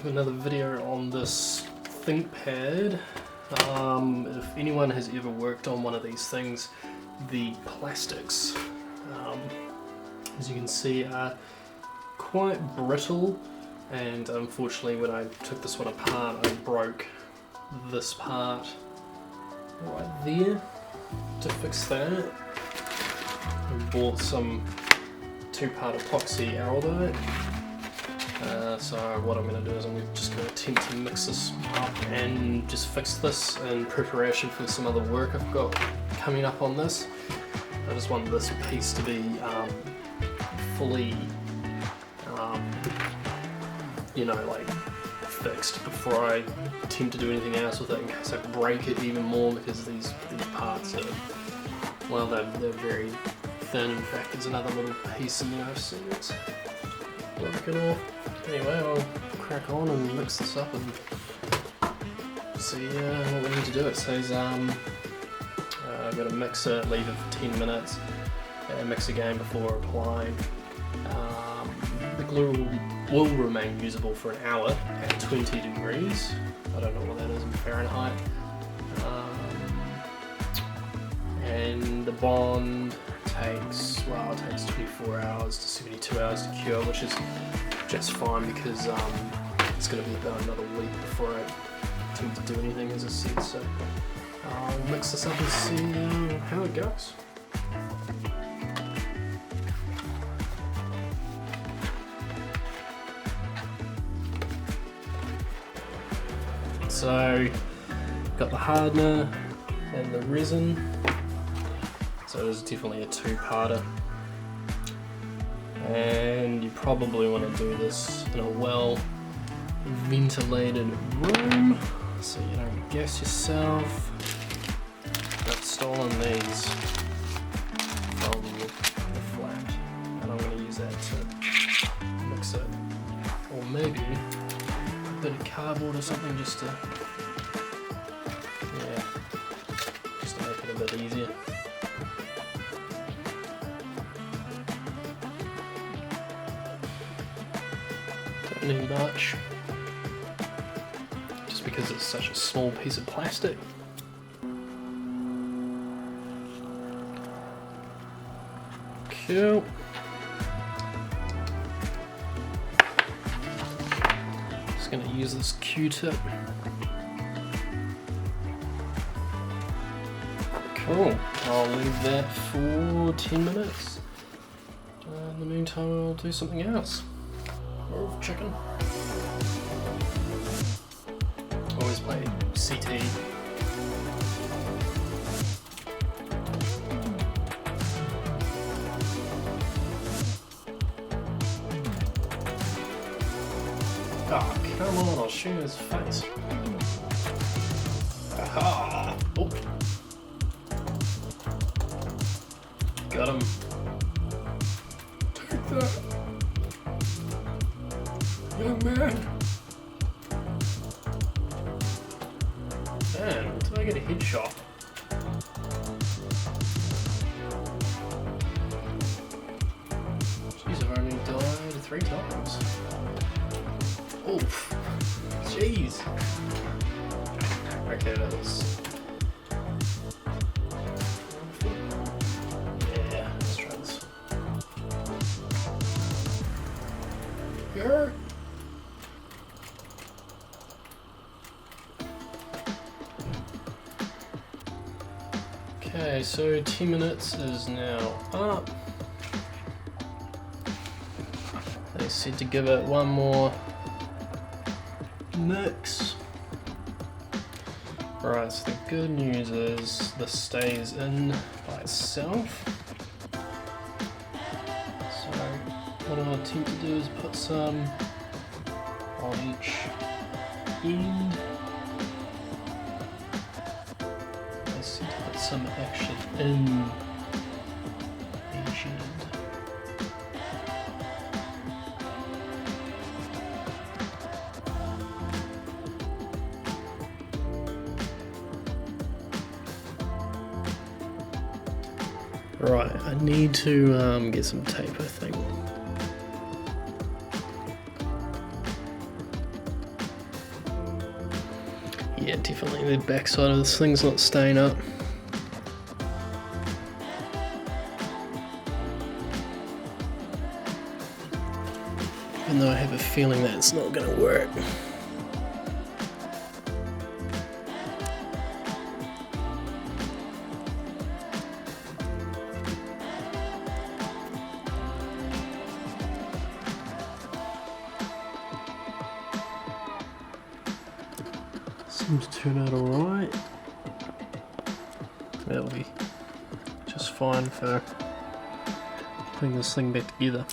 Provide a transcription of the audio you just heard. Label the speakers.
Speaker 1: with another video on this ThinkPad. If anyone has ever worked on one of these things, the plastics, as you can see, are quite brittle, and unfortunately when I took this one apart I broke this part right there. To fix that, I bought some 2-part epoxy araldite. So what I'm going to do is I'm just going to attempt to mix this up and just fix this in preparation for some other work I've got coming up on this. I just want this piece to be fully, like fixed before I attempt to do anything else with it, in case I break it even more, because these parts are, well, they're very thin. In fact, there's another little piece in there I've seen it's broken off. Anyway, I'll crack on and mix this up and see what we need to do. It says I've got to mix it, leave it for 10 minutes, and mix again before applying. The glue will remain usable for an hour at 20 degrees. I don't know what that is in Fahrenheit. And the bond takes 24 hours to 72 hours to cure, which is just fine, because it's going to be about another week before I attempt to do anything, as I said. So I'll mix this up and see how it goes. So got the hardener and the resin. So this is definitely a 2-parter, and you probably want to do this in a well ventilated room so you don't gas yourself. I've stolen these from the flat, and I'm going to use that to mix it, or maybe a bit of cardboard or something, just to make it a bit easier. Don't need much, just because it's such a small piece of plastic. Cool. Just going to use this Q-tip. Cool. I'll leave that for 10 minutes. In the meantime, I'll do something else. Or chicken. Always play CT. Oh, come on, I'll shoot his face. Aha! Oh. Got him. Take that, young man. Man, did I get a headshot? Jeez, I've only died 3 times. Oof. Jeez. Okay, that was... yeah, let's try this. Here. Okay, so 10 minutes is now up. They said to give it one more mix. Right, so the good news is this stays in by itself. So what I'll attempt to do is put some on each end. I seem to put some actually in each end. Right, I need to get some tape, I think. Yeah, definitely the back side of this thing's not staying up. Even though I have a feeling that it's not going to work. Seems to turn out alright. That'll be just fine for putting this thing back together.